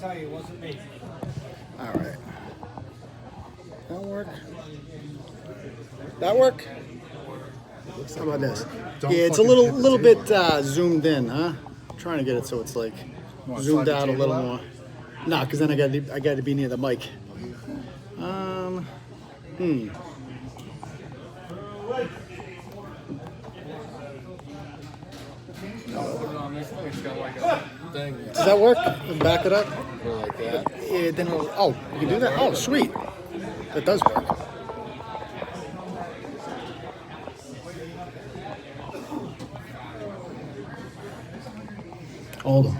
tell you, it wasn't me. All right. That'll work. That work? How about this? Yeah, it's a little bit zoomed in, huh? I'm trying to get it so it's like zoomed out a little more. Nah, because then I got to be near the mic. Does that work? Back it up? Like that. Yeah, then oh, you can do that? Oh, sweet. That does work. Hold on.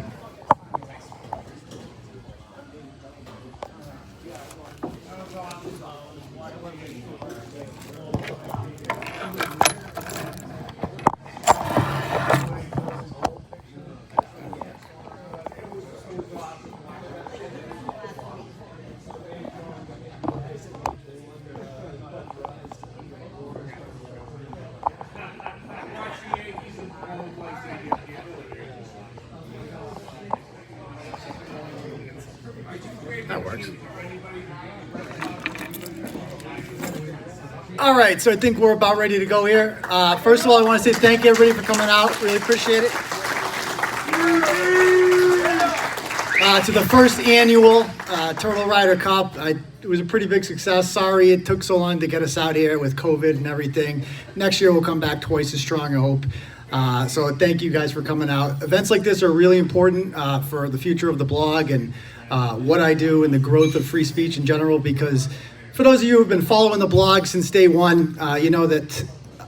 That works. All right, so I think we're about ready to go here. First of all, I want to say thank you, everybody, for coming out. Really appreciate it. To the first annual Turtle Rider Cup. It was a pretty big success. Sorry it took so long to get us out here with COVID and everything. Next year we'll come back twice as strong, I hope. So thank you guys for coming out. Events like this are really important for the future of the blog and what I do and the growth of free speech in general, because for those of you who've been following the blog since day one, you know that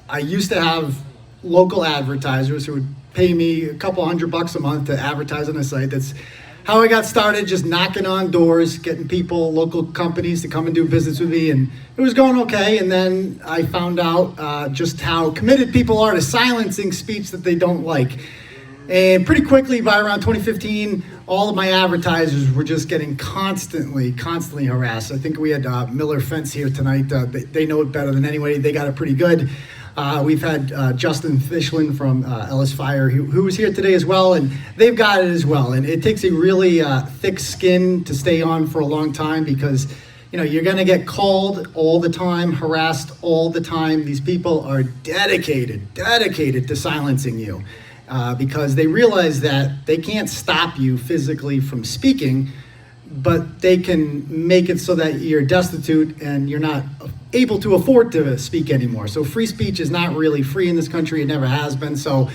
I used to have local advertisers who would pay me a couple $100 a month to advertise on the site. That's how I got started, just knocking on doors, getting people, local companies to come and do business with me, and it was going okay. And then I found out just how committed people are to silencing speech that they don't like. And pretty quickly, by around 2015, all of my advertisers were just getting constantly harassed. I think we had Miller Fence here tonight. They know it better than anybody. They got it pretty good. We've had Justin Fishland from 𝗟𝗏 who was here today as well, and they've got it as well. And it takes a really thick skin to stay on for a long time, because you know you're going to get called all the time, harassed all the time. These people are dedicated to silencing you. Because they realize that they can't stop you physically from speaking, but they can make it so that you're destitute and you're not able to afford to speak anymore. So free speech is not really free in this country. It never has been. So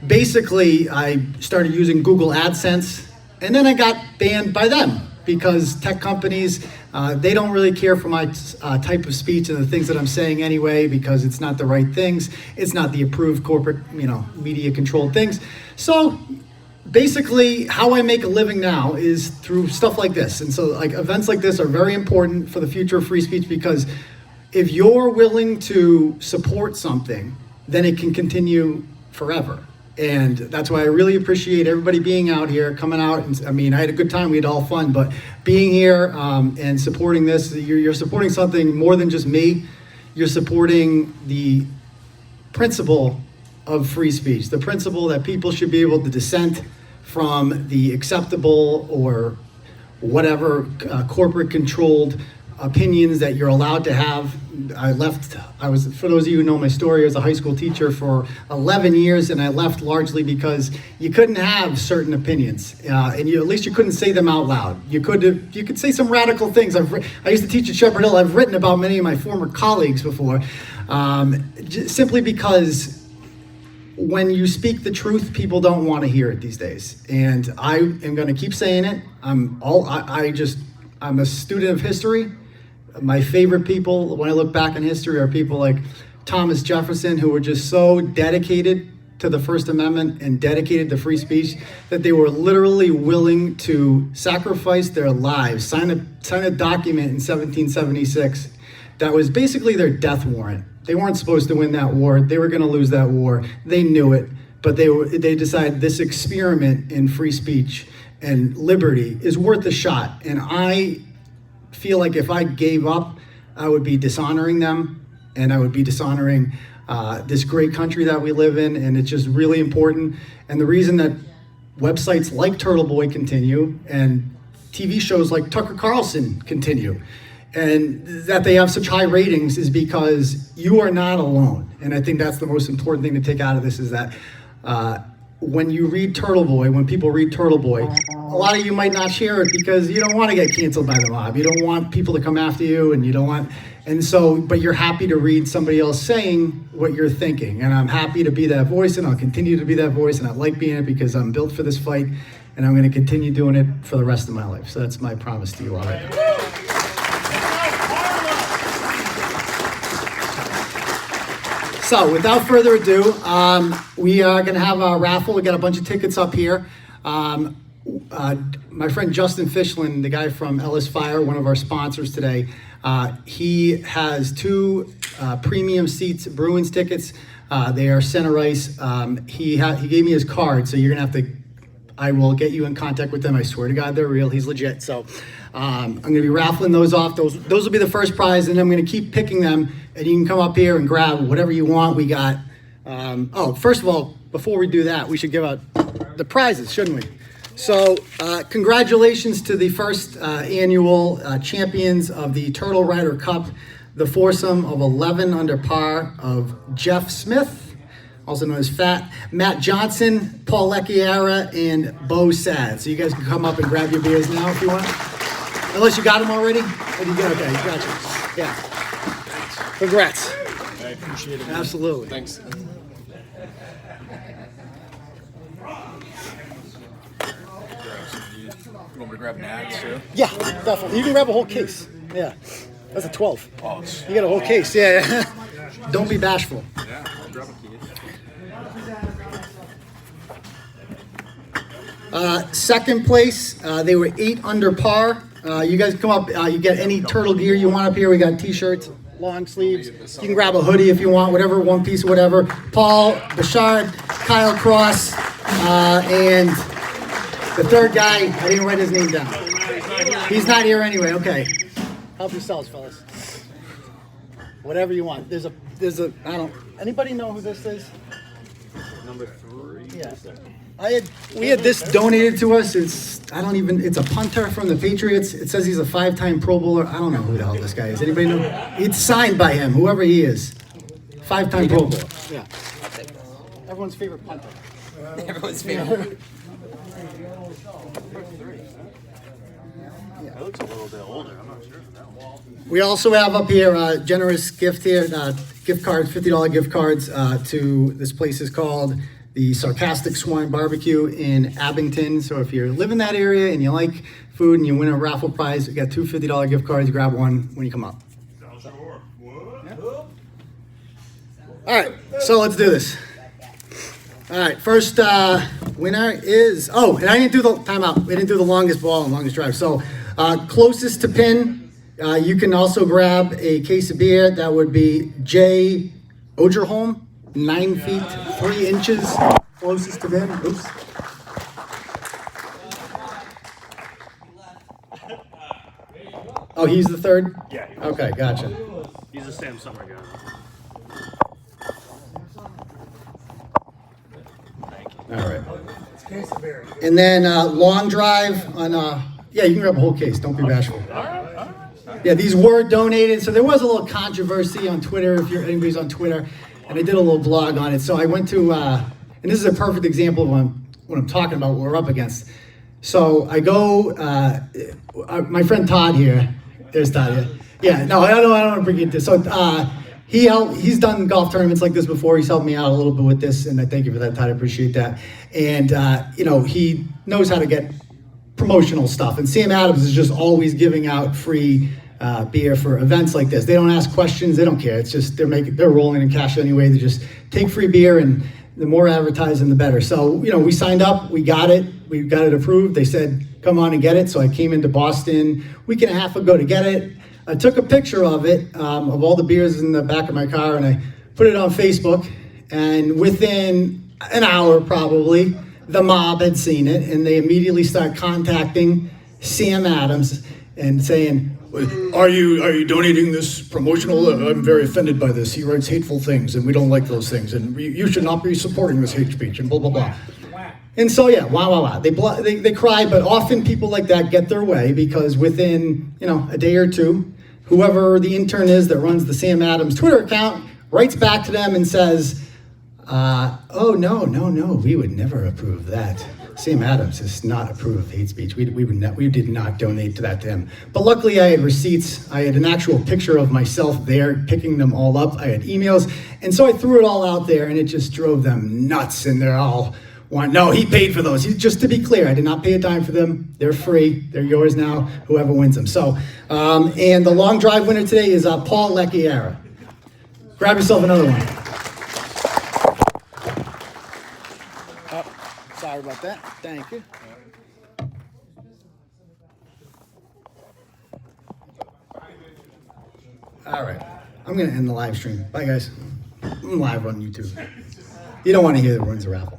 basically, I started using Google AdSense, and then I got banned by them, because tech companies, they don't really care for my type of speech and the things that I'm saying anyway, because it's not the right things. It's not the approved corporate, media controlled things. So basically how I make a living now is through stuff like this. And so like events like this are very important for the future of free speech, because if you're willing to support something, then it can continue forever. And that's why I really appreciate everybody being out here, coming out. And I mean, I had a good time. We had all fun, but being here and supporting this, you're supporting something more than just me. You're supporting the principle of free speech, the principle that people should be able to dissent from the acceptable or whatever corporate controlled opinions that you're allowed to have. For those of you who know my story, I was a high school teacher for 11 years, and I left largely because you couldn't have certain opinions, and at least you couldn't say them out loud. You could say some radical things. I used to teach at 𝗟𝗶𝘆. I've written about many of my former colleagues before, simply because when you speak the truth, people don't want to hear it these days. And I am going to keep saying it. I'm a student of history. My favorite people, when I look back in history, are people like Thomas Jefferson, who were just so dedicated to the First Amendment and dedicated to free speech that they were literally willing to sacrifice their lives, sign a document in 1776 that was basically their death warrant. They weren't supposed to win that war. They were going to lose that war. They knew it, but they decided this experiment in free speech and liberty is worth a shot. And I feel like if I gave up, I would be dishonoring them, and I would be dishonoring this great country that we live in, and it's just really important. And the reason that websites like Turtleboy continue, and TV shows like Tucker Carlson continue. And that they have such high ratings is because you are not alone. And I think that's the most important thing to take out of this is that when you read Turtleboy, when people read Turtleboy, a lot of you might not share it because you don't want to get canceled by the mob. You don't want people to come after you, and you don't want, and so, but you're happy to read somebody else saying what you're thinking. And I'm happy to be that voice, and I'll continue to be that voice, and I like being it because I'm built for this fight, and I'm going to continue doing it for the rest of my life. So that's my promise to you all. So without further ado, we are going to have a raffle. We got a bunch of tickets up here. My friend Justin Fischlin, the guy from Ellis Fire, one of our sponsors today, he has 2 premium seats Bruins tickets. They are center ice. He gave me his card, so you're going to have to, I will get you in contact with them. I swear to God, they're real. He's legit. So I'm going to be raffling those off. Those will be the first prize, and I'm going to keep picking them, and you can come up here and grab whatever you want. We got, first of all, before we do that, we should give out the prizes, shouldn't we? So congratulations to the first annual champions of the Turtle Rider Cup, the foursome of 11 under par of Jeff Smith, also known as Fat, Matt Johnson, Paul Lecchiara, and 𝗏 So you guys can come up and grab your beers now if you want. Unless you got them already? Or you got, okay, you got you. Yeah. Congrats. I appreciate it. Man. Absolutely. Thanks. You want me to grab an axe too? Yeah, definitely. You can grab a whole case. Yeah. That's a 12. Oh, you got a whole case. Yeah. Don't be bashful. Yeah, I'll grab a key. Second place, they were 8 under par. You guys come up, you get any turtle gear you want up here. We got t-shirts, long sleeves. You can grab a hoodie if you want, whatever, one piece or whatever. Paul Bouchard, Kyle Cross, and the third guy, I didn't write his name down. He's not here anyway, okay. Help yourselves, fellas. Whatever you want. There's a, anybody know who this is? Number 3. Yeah. We had this donated to us. It's a punter from the Patriots. It says he's a 5-time Pro Bowler. I don't know who the hell this guy is. Anybody know? It's signed by him, whoever he is. 5-time Pro Bowler. Yeah. Everyone's favorite punter. Everyone's favorite. It looks a little bit older. I'm not sure. We also have up here a generous gift here, gift cards, $50 gift cards to this place is called the Sarcastic Swine Barbecue in Abington. So if you live in that area and you like food and you win a raffle prize, you got 2 $50 gift cards. Grab one when you come up. Sure. Yeah. All right, so let's do this. All right, first winner is, and I didn't do the timeout. We didn't do the longest ball and longest drive. So closest to pin, you can also grab a case of beer. That would be 𝗀𝗄𝗄𝗄, 9 feet 3 inches, closest to pin. Oops. Oh, he's the third? Yeah. Okay, gotcha. He's a Sam Summer guy. All right. And then long drive on, yeah, you can grab a whole case. Don't be bashful. Yeah, these were donated. So there was a little controversy on Twitter, if anybody's on Twitter, and I did a little blog on it. So I went to, and this is a perfect example of what I'm talking about, what we're up against. So I go, my friend Todd here, there's Todd here. Yeah, no, I don't want to bring it to, so he's done golf tournaments like this before. He's helped me out a little bit with this, and I thank you for that, Todd. I appreciate that. And, he knows how to get promotional stuff. And Sam Adams is just always giving out free beer for events like this. They don't ask questions. They don't care. It's just they're rolling in cash anyway. They just take free beer, and the more advertising, the better. So, we signed up. We got it. We got it approved. They said, come on and get it. So I came into Boston a week and a half ago to get it. I took a picture of it, of all the beers in the back of my car, and I put it on Facebook. And within an hour, probably, the mob had seen it, and they immediately start contacting Sam Adams and saying, are you donating this promotional? I'm very offended by this. He writes hateful things, and we don't like those things, and you should not be supporting this hate speech, and blah, blah, blah. And so yeah, wow. They cry, but often people like that get their way because within a day or two, whoever the intern is that runs the Sam Adams Twitter account writes back to them and says, "Oh no, we would never approve that. Sam Adams does not approve of hate speech. We did not donate to that to him." But luckily I had receipts. I had an actual picture of myself there picking them all up. I had emails. And so I threw it all out there and it just drove them nuts. And they're all, no, he paid for those. Just to be clear, I did not pay a dime for them. They're free. They're yours now, whoever wins them. So, and the long drive winner today is Paul Lecchiera. Grab yourself another one. Sorry about that. Thank you. All right. I'm going to end the live stream. Bye, guys. I'm live on YouTube. You don't want to hear the wins of raffle.